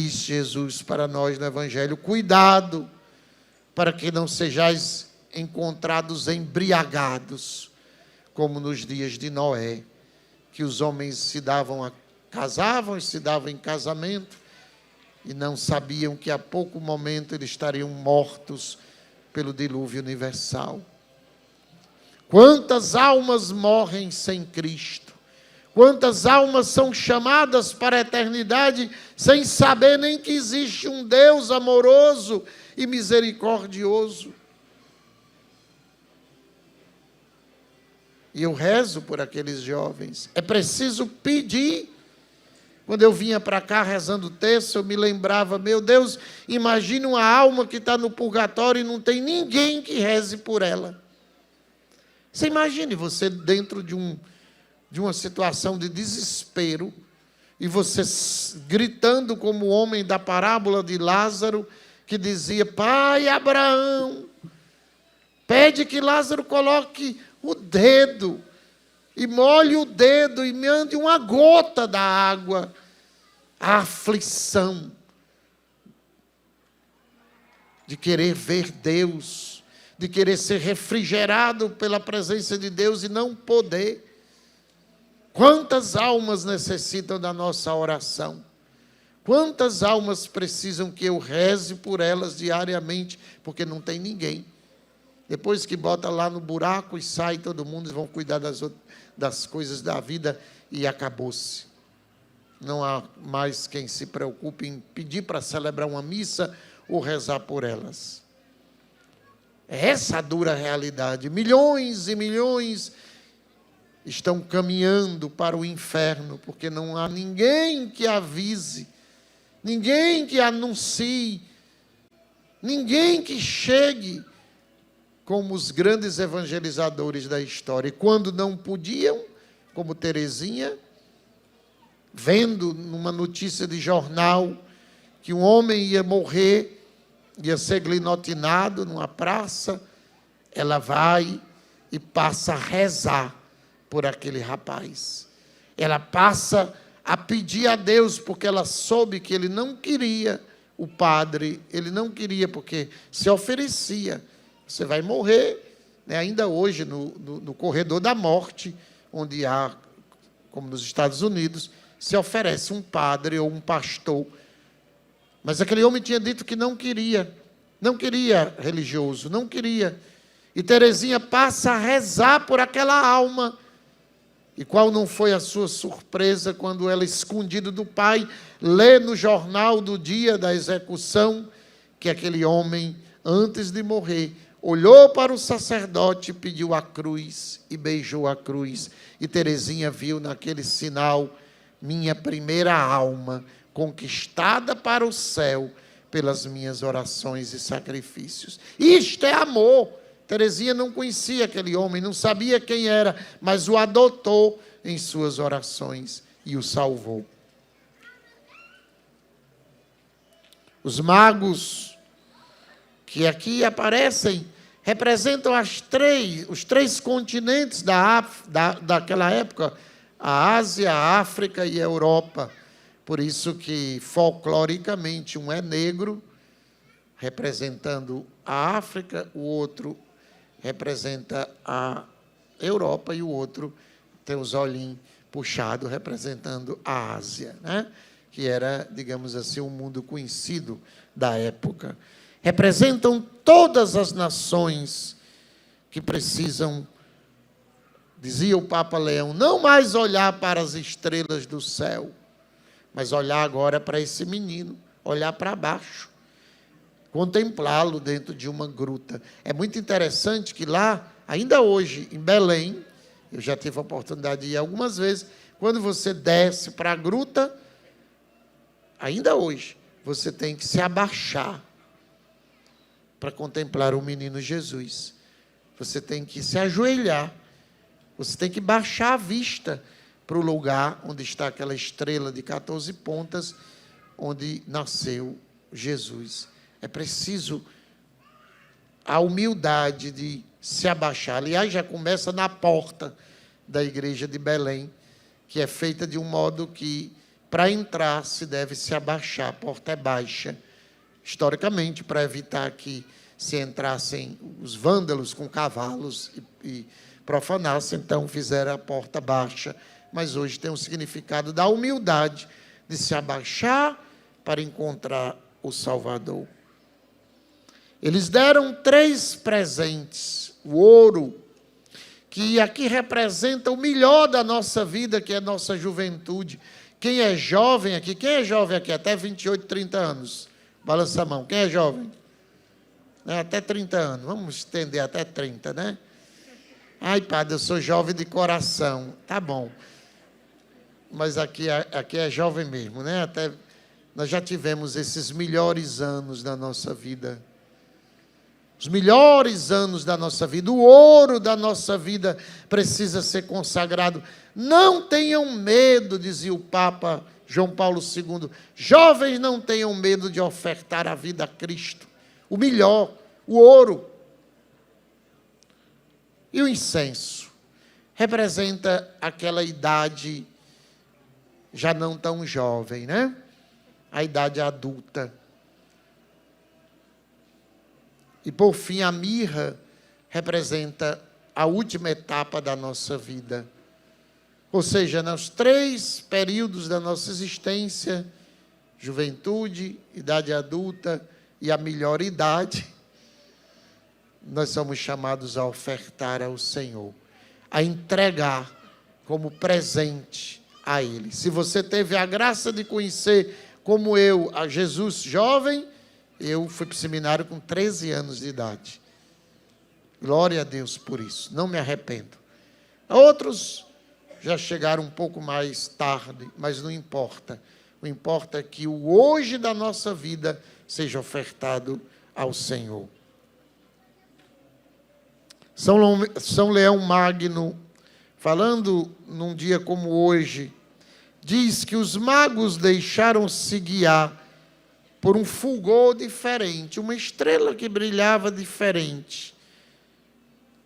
Diz Jesus para nós no Evangelho: cuidado para que não sejais encontrados embriagados, como nos dias de Noé, que os homens casavam e se davam em casamento e não sabiam que a pouco momento eles estariam mortos pelo dilúvio universal. Quantas almas morrem sem Cristo? Quantas almas são chamadas para a eternidade sem saber nem que existe um Deus amoroso e misericordioso? E eu rezo por aqueles jovens. É preciso pedir. Quando eu vinha para cá rezando o texto, eu me lembrava: meu Deus, imagine uma alma que está no purgatório e não tem ninguém que reze por ela. Você imagine você dentro de uma situação de desespero, e você gritando como o homem da parábola de Lázaro, que dizia: pai Abraão, pede que Lázaro coloque o dedo, e molhe o dedo, e mande uma gota da água. A aflição de querer ver Deus, de querer ser refrigerado pela presença de Deus e não poder. Quantas almas necessitam da nossa oração? Quantas almas precisam que eu reze por elas diariamente, porque não tem ninguém. Depois que bota lá no buraco e sai todo mundo, vão cuidar das coisas da vida e acabou-se. Não há mais quem se preocupe em pedir para celebrar uma missa ou rezar por elas. É essa a dura realidade. Milhões e milhões estão caminhando para o inferno, porque não há ninguém que avise, ninguém que anuncie, ninguém que chegue como os grandes evangelizadores da história. E quando não podiam, como Teresinha, vendo numa notícia de jornal que um homem ia morrer, ia ser guilhotinado numa praça, ela vai e passa a rezar por aquele rapaz. Ela passa a pedir a Deus, porque ela soube que ele não queria o padre, ele não queria, porque se oferecia: você vai morrer, né? Ainda hoje, no corredor da morte, onde há, como nos Estados Unidos, se oferece um padre ou um pastor. Mas aquele homem tinha dito que não queria religioso, não queria. E Teresinha passa a rezar por aquela alma. E qual não foi a sua surpresa quando ela, escondida do pai, lê no jornal do dia da execução que aquele homem, antes de morrer, olhou para o sacerdote, pediu a cruz e beijou a cruz. E Teresinha viu naquele sinal: minha primeira alma conquistada para o céu pelas minhas orações e sacrifícios. Isto é amor. Teresinha não conhecia aquele homem, não sabia quem era, mas o adotou em suas orações e o salvou. Os magos que aqui aparecem representam os três continentes daquela época: a Ásia, a África e a Europa. Por isso que, folcloricamente, um é negro, representando a África, o outro representa a Europa e o outro tem os olhinhos puxados, representando a Ásia, né? Que era, digamos assim, o mundo conhecido da época. Representam todas as nações que precisam, dizia o Papa Leão, não mais olhar para as estrelas do céu, mas olhar agora para esse menino, olhar para baixo, contemplá-lo dentro de uma gruta. É muito interessante que lá, ainda hoje, em Belém, eu já tive a oportunidade de ir algumas vezes, quando você desce para a gruta, ainda hoje, você tem que se abaixar para contemplar o menino Jesus. Você tem que se ajoelhar, você tem que baixar a vista para o lugar onde está aquela estrela de 14 pontas, onde nasceu Jesus. É preciso a humildade de se abaixar. Aliás, já começa na porta da igreja de Belém, que é feita de um modo que para entrar se deve se abaixar, a porta é baixa. Historicamente, para evitar que se entrassem os vândalos com cavalos e profanassem, então fizeram a porta baixa. Mas hoje tem um significado da humildade, de se abaixar para encontrar o Salvador. Eles deram 3 presentes: o ouro, que aqui representa o melhor da nossa vida, que é a nossa juventude. Quem é jovem aqui? Quem é jovem aqui? Até 28, 30 anos. Balança a mão. Quem é jovem? Até 30 anos. Vamos estender até 30, né? Ai, padre, eu sou jovem de coração. Tá bom. Mas aqui é jovem mesmo, né? Até nós já tivemos esses melhores anos da nossa vida. Os melhores anos da nossa vida, o ouro da nossa vida precisa ser consagrado. Não tenham medo, dizia o Papa João Paulo II. Jovens, não tenham medo de ofertar a vida a Cristo. O melhor, o ouro. E o incenso representa aquela idade já não tão jovem, né? A idade adulta. E, por fim, a mirra representa a última etapa da nossa vida. Ou seja, nos 3 períodos da nossa existência, juventude, idade adulta e a melhor idade, nós somos chamados a ofertar ao Senhor, a entregar como presente a Ele. Se você teve a graça de conhecer, como eu, a Jesus jovem, eu fui para o seminário com 13 anos de idade. Glória a Deus por isso. Não me arrependo. Outros já chegaram um pouco mais tarde, mas não importa. O que importa é que o hoje da nossa vida seja ofertado ao Senhor. São Leão Magno, falando num dia como hoje, diz que os magos deixaram-se guiar por um fulgor diferente, uma estrela que brilhava diferente.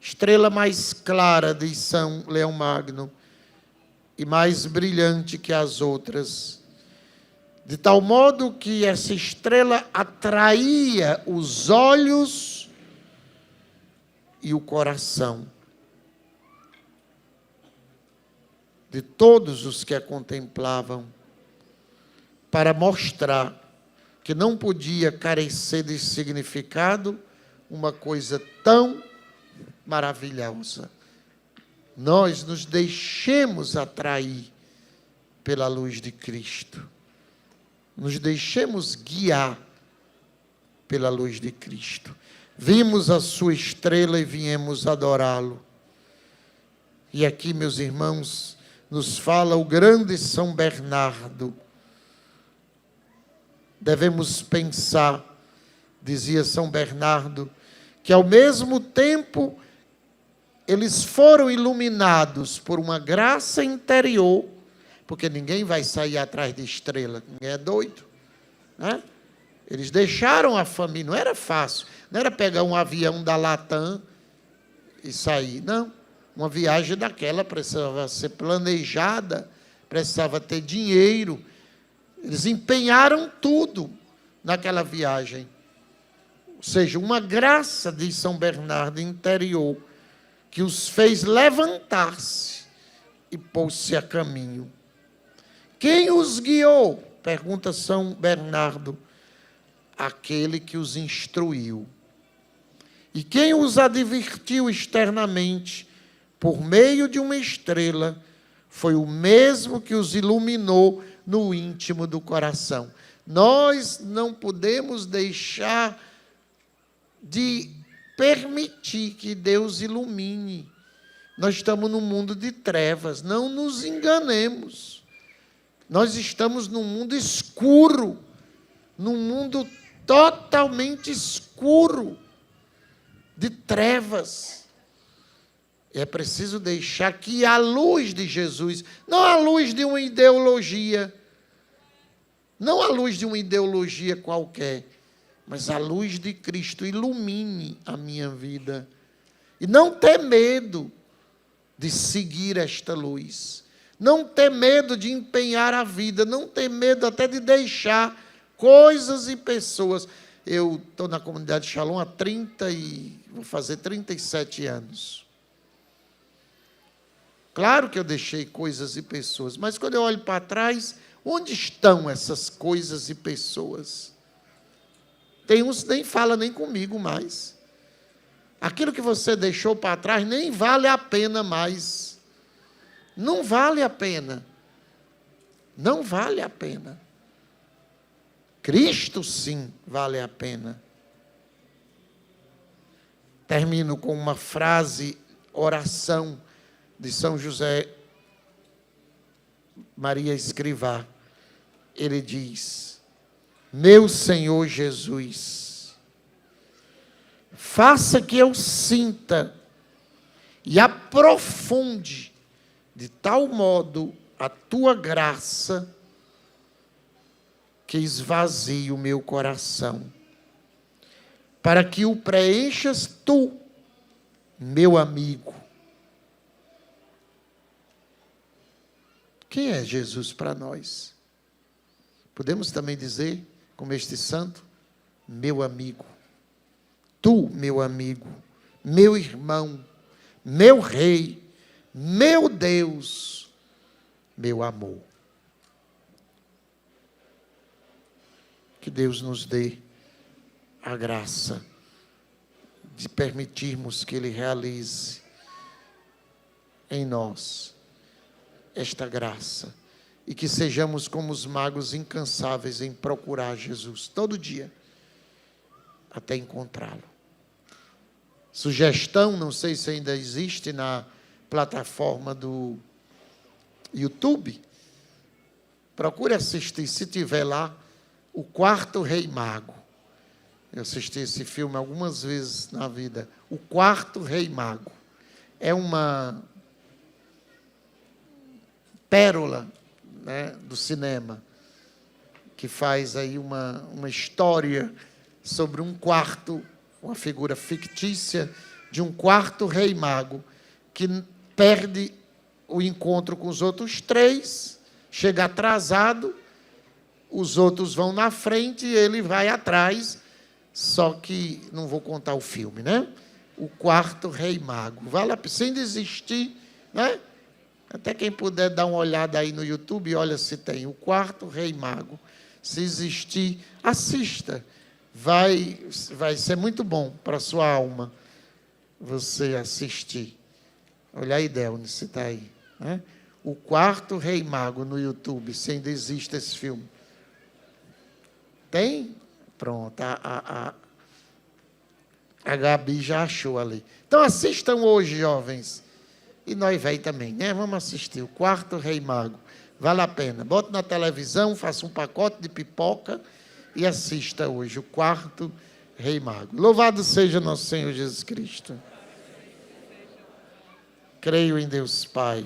Estrela mais clara, diz São Leão Magno, e mais brilhante que as outras. De tal modo que essa estrela atraía os olhos e o coração de todos os que a contemplavam, para mostrar que não podia carecer de significado uma coisa tão maravilhosa. Nós nos deixemos atrair pela luz de Cristo. Nos deixemos guiar pela luz de Cristo. Vimos a sua estrela e viemos adorá-lo. E aqui, meus irmãos, nos fala o grande São Bernardo. Devemos pensar, dizia São Bernardo, que ao mesmo tempo eles foram iluminados por uma graça interior, porque ninguém vai sair atrás de estrela, ninguém é doido, né? Eles deixaram a família, não era fácil, não era pegar um avião da Latam e sair, não. Uma viagem daquela precisava ser planejada, precisava ter dinheiro. Eles empenharam tudo naquela viagem. Ou seja, uma graça de São Bernardo interior, que os fez levantar-se e pôs-se a caminho. Quem os guiou? Pergunta São Bernardo. Aquele que os instruiu. E quem os advertiu externamente, por meio de uma estrela, foi o mesmo que os iluminou no íntimo do coração. Nós não podemos deixar de permitir que Deus ilumine. Nós estamos num mundo de trevas, não nos enganemos. Nós estamos num mundo escuro, num mundo totalmente escuro, de trevas. É preciso deixar que a luz de Jesus, não a luz de uma ideologia, não a luz de uma ideologia qualquer, mas a luz de Cristo ilumine a minha vida. E não ter medo de seguir esta luz. não ter medo de empenhar a vida, não ter medo até de deixar coisas e pessoas. Eu estou na comunidade Shalom há vou fazer 37 anos. Claro que eu deixei coisas e pessoas, mas quando eu olho para trás, onde estão essas coisas e pessoas? Tem uns que nem falam nem comigo mais. Aquilo que você deixou para trás nem vale a pena mais. Não vale a pena. Não vale a pena. Cristo, sim, vale a pena. Termino com uma frase, oração de São José Maria Escrivá. Ele diz: meu Senhor Jesus, faça que eu sinta e aprofunde de tal modo a tua graça que esvazie o meu coração, para que o preenchas tu, meu amigo. Quem é Jesus para nós? Podemos também dizer, como este santo, meu amigo. Tu, meu amigo, meu irmão, meu rei, meu Deus, meu amor. Que Deus nos dê a graça de permitirmos que Ele realize em nós esta graça e que sejamos como os magos incansáveis em procurar Jesus todo dia até encontrá-lo. Sugestão, não sei se ainda existe na plataforma do YouTube, procure assistir, se tiver lá, O Quarto Rei Mago. Eu assisti esse filme algumas vezes na vida. O Quarto Rei Mago. É uma pérola, né, do cinema, que faz aí uma história sobre um quarto, uma figura fictícia de um quarto rei mago, que perde o encontro com os outros três, chega atrasado, os outros vão na frente e ele vai atrás, só que não vou contar o filme, né? O Quarto Rei Mago. Vale a pena, sem desistir, né? Até quem puder dar uma olhada aí no YouTube, olha se tem. O Quarto Rei Mago. Se existir, assista. Vai ser muito bom para a sua alma você assistir. Olha aí, Delne, se está aí. Né? O Quarto Rei Mago no YouTube, se ainda existe esse filme. Tem? Pronto, a Gabi já achou ali. Então assistam hoje, jovens. E nós velhos também, né? Vamos assistir o Quarto Rei Mago. Vale a pena. Bota na televisão, faça um pacote de pipoca e assista hoje o Quarto Rei Mago. Louvado seja nosso Senhor Jesus Cristo. Creio em Deus Pai,